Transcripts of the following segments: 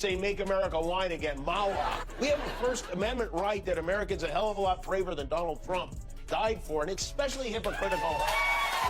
Say, make America whine again, Mawa. We have a First Amendment right that Americans a hell of a lot braver than Donald Trump died for, and especially hypocritical.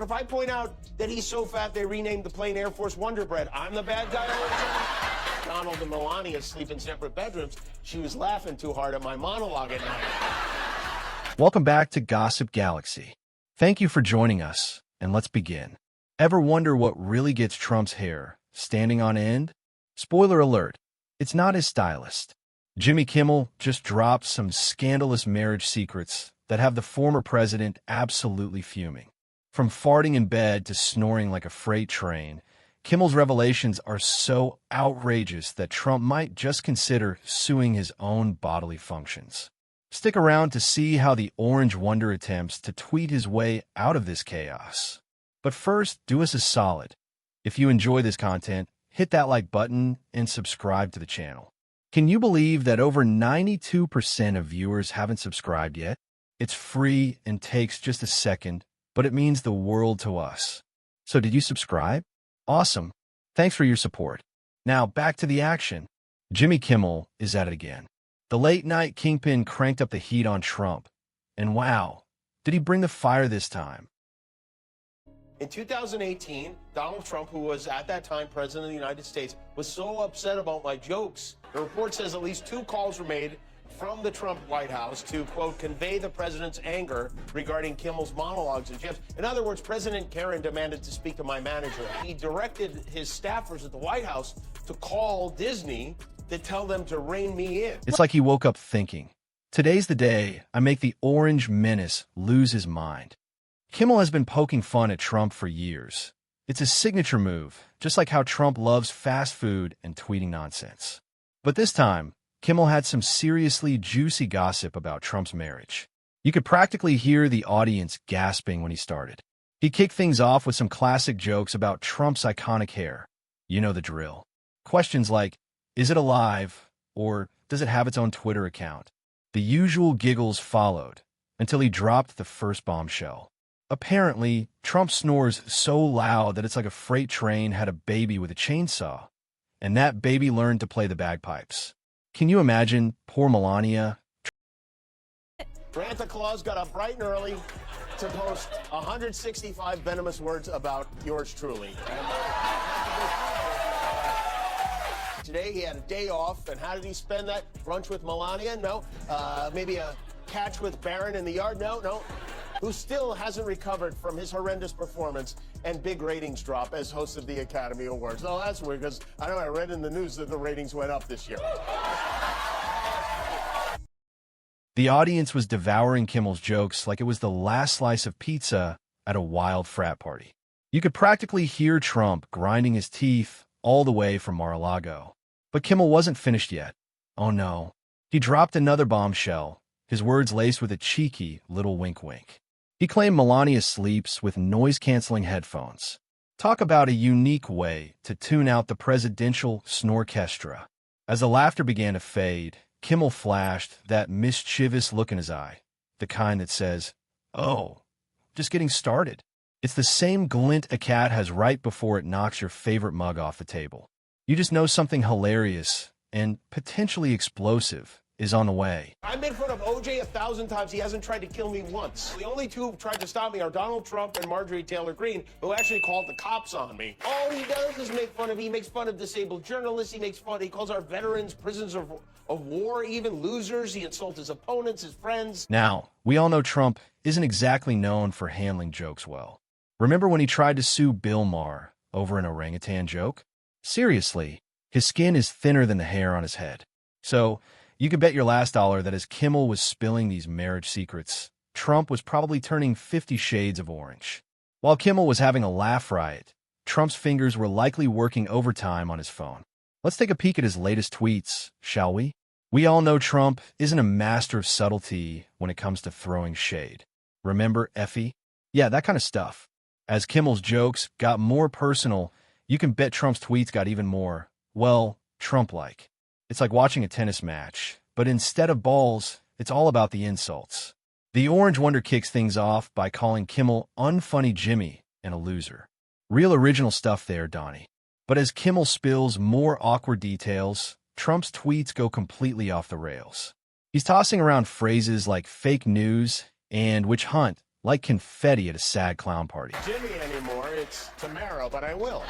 If I point out that he's so fat they renamed the plane Air Force Wonder Bread, I'm the bad guy all the time. Donald and Melania sleep in separate bedrooms. She was laughing too hard at my monologue at night. Welcome back to Gossip Galaxy. Thank you for joining us, and let's begin. Ever wonder what really gets Trump's hair standing on end? Spoiler alert, it's not his stylist. Jimmy Kimmel just dropped some scandalous marriage secrets that have the former president absolutely fuming. From farting in bed to snoring like a freight train, Kimmel's revelations are so outrageous that Trump might just consider suing his own bodily functions. Stick around to see how the Orange Wonder attempts to tweet his way out of this chaos. But first, do us a solid. If you enjoy this content, hit that like button and subscribe to the channel. Can you believe that over 92% of viewers haven't subscribed yet? It's free and takes just a second, but it means the world to us. So did you subscribe? Awesome. Thanks for your support. Now back to the action. Jimmy Kimmel is at it again. The late-night kingpin cranked up the heat on Trump. And wow, did he bring the fire this time? In 2018, Donald Trump, who was at that time president of the United States, was so upset about my jokes. The report says at least 2 calls were made from the Trump White House to, quote, convey the president's anger regarding Kimmel's monologues and jibs. In other words, President Karen demanded to speak to my manager. He directed his staffers at the White House to call Disney to tell them to rein me in. It's like he woke up thinking, today's the day I make the orange menace lose his mind. Kimmel has been poking fun at Trump for years. It's his signature move, just like how Trump loves fast food and tweeting nonsense. But this time, Kimmel had some seriously juicy gossip about Trump's marriage. You could practically hear the audience gasping when he started. He kicked things off with some classic jokes about Trump's iconic hair. You know the drill. Questions like, is it alive? Or does it have its own Twitter account? The usual giggles followed, until he dropped the first bombshell. Apparently, Trump snores so loud that it's like a freight train had a baby with a chainsaw, and that baby learned to play the bagpipes. Can you imagine poor Melania? Santa Claus got up bright and early to post 165 venomous words about yours truly. Today he had a day off, and how did he spend that? Brunch with Melania? No. Maybe a catch with Barron in the yard? No. Who still hasn't recovered from his horrendous performance and big ratings drop as host of the Academy Awards. No, that's weird, because I read in the news that the ratings went up this year. The audience was devouring Kimmel's jokes like it was the last slice of pizza at a wild frat party. You could practically hear Trump grinding his teeth all the way from Mar-a-Lago. But Kimmel wasn't finished yet. Oh no. He dropped another bombshell, his words laced with a cheeky little wink-wink. He claimed Melania sleeps with noise-canceling headphones. Talk about a unique way to tune out the presidential snorchestra. As the laughter began to fade, Kimmel flashed that mischievous look in his eye, the kind that says, oh, just getting started. It's the same glint a cat has right before it knocks your favorite mug off the table. You just know something hilarious and potentially explosive is on the way. I made fun of OJ 1,000 times. He hasn't tried to kill me once. The only 2 who tried to stop me are Donald Trump and Marjorie Taylor Greene, who actually called the cops on me. All he does is make fun of, he makes fun of disabled journalists. He calls our veterans prisoners of war, even losers. He insults his opponents, his friends. Now, we all know Trump isn't exactly known for handling jokes well. Remember when he tried to sue Bill Maher over an orangutan joke? Seriously, his skin is thinner than the hair on his head. So, you could bet your last dollar that as Kimmel was spilling these marriage secrets, Trump was probably turning 50 shades of orange. While Kimmel was having a laugh riot, Trump's fingers were likely working overtime on his phone. Let's take a peek at his latest tweets, shall we? We all know Trump isn't a master of subtlety when it comes to throwing shade. Remember Effie? Yeah, that kind of stuff. As Kimmel's jokes got more personal, you can bet Trump's tweets got even more, well, Trump-like. It's like watching a tennis match, but instead of balls, it's all about the insults. The Orange Wonder kicks things off by calling Kimmel unfunny Jimmy and a loser. Real original stuff there, Donnie. But as Kimmel spills more awkward details, Trump's tweets go completely off the rails. He's tossing around phrases like fake news and witch hunt like confetti at a sad clown party. Jimmy anymore, it's Tamara, but I will.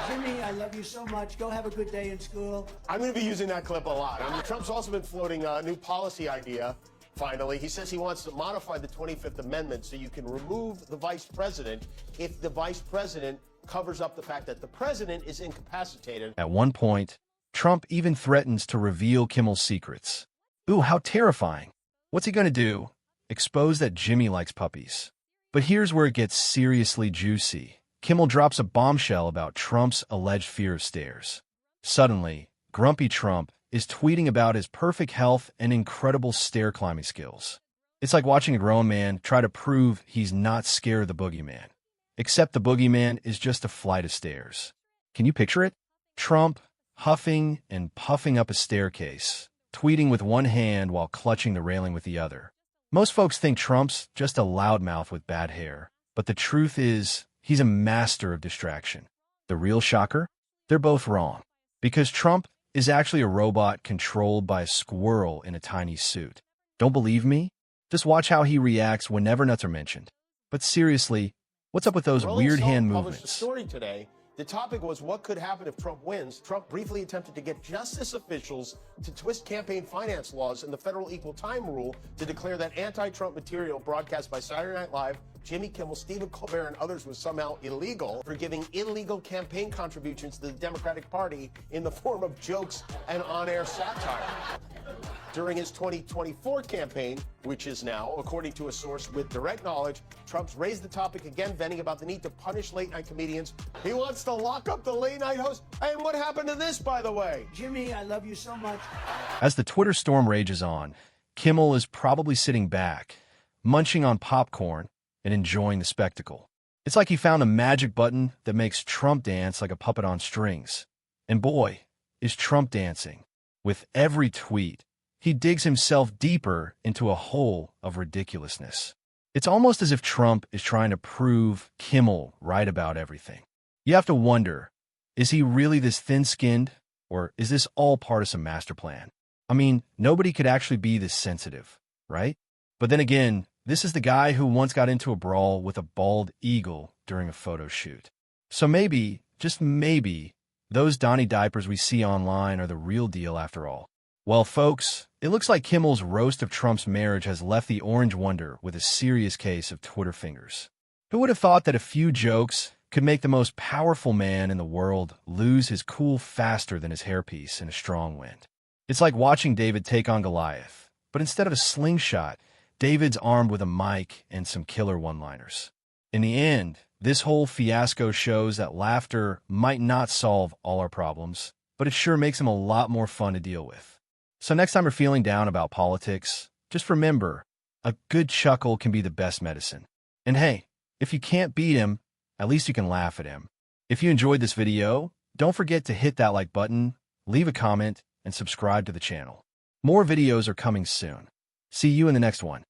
Jimmy, I love you so much. Go have a good day in school. I'm going to be using that clip a lot. Trump's also been floating a new policy idea, finally. He says he wants to modify the 25th Amendment so you can remove the vice president if the vice president covers up the fact that the president is incapacitated. At one point, Trump even threatens to reveal Kimmel's secrets. Ooh, how terrifying. What's he going to do? Expose that Jimmy likes puppies. But here's where it gets seriously juicy. Kimmel drops a bombshell about Trump's alleged fear of stairs. Suddenly, Grumpy Trump is tweeting about his perfect health and incredible stair climbing skills. It's like watching a grown man try to prove he's not scared of the boogeyman. Except the boogeyman is just a flight of stairs. Can you picture it? Trump huffing and puffing up a staircase, tweeting with one hand while clutching the railing with the other. Most folks think Trump's just a loudmouth with bad hair, but the truth is, he's a master of distraction. The real shocker? They're both wrong. Because Trump is actually a robot controlled by a squirrel in a tiny suit. Don't believe me? Just watch how he reacts whenever nuts are mentioned. But seriously, what's up with those weird hand published a movements? story today. The topic was what could happen if Trump wins. Trump briefly attempted to get justice officials to twist campaign finance laws and the federal equal time rule to declare that anti-Trump material broadcast by Saturday Night Live, Jimmy Kimmel, Stephen Colbert, and others was somehow illegal for giving illegal campaign contributions to the Democratic Party in the form of jokes and on-air satire. During his 2024 campaign, which is now, according to a source with direct knowledge, Trump's raised the topic again, venting about the need to punish late-night comedians. He wants to lock up the late-night hosts. And what happened to this, by the way? Jimmy, I love you so much. As the Twitter storm rages on, Kimmel is probably sitting back, munching on popcorn and enjoying the spectacle. It's like he found a magic button that makes Trump dance like a puppet on strings. And boy, is Trump dancing. With every tweet, he digs himself deeper into a hole of ridiculousness. It's almost as if Trump is trying to prove Kimmel right about everything. You have to wonder, is he really this thin-skinned, or is this all part of some master plan? I mean, nobody could actually be this sensitive, right? But then again, this is the guy who once got into a brawl with a bald eagle during a photo shoot. So maybe, just maybe, those Donnie diapers we see online are the real deal after all. Well, folks, it looks like Kimmel's roast of Trump's marriage has left the Orange Wonder with a serious case of Twitter fingers. Who would have thought that a few jokes could make the most powerful man in the world lose his cool faster than his hairpiece in a strong wind? It's like watching David take on Goliath, but instead of a slingshot, David's armed with a mic and some killer one-liners. In the end, this whole fiasco shows that laughter might not solve all our problems, but it sure makes them a lot more fun to deal with. So next time you're feeling down about politics, just remember, a good chuckle can be the best medicine. And hey, if you can't beat him, at least you can laugh at him. If you enjoyed this video, don't forget to hit that like button, leave a comment, and subscribe to the channel. More videos are coming soon. See you in the next one.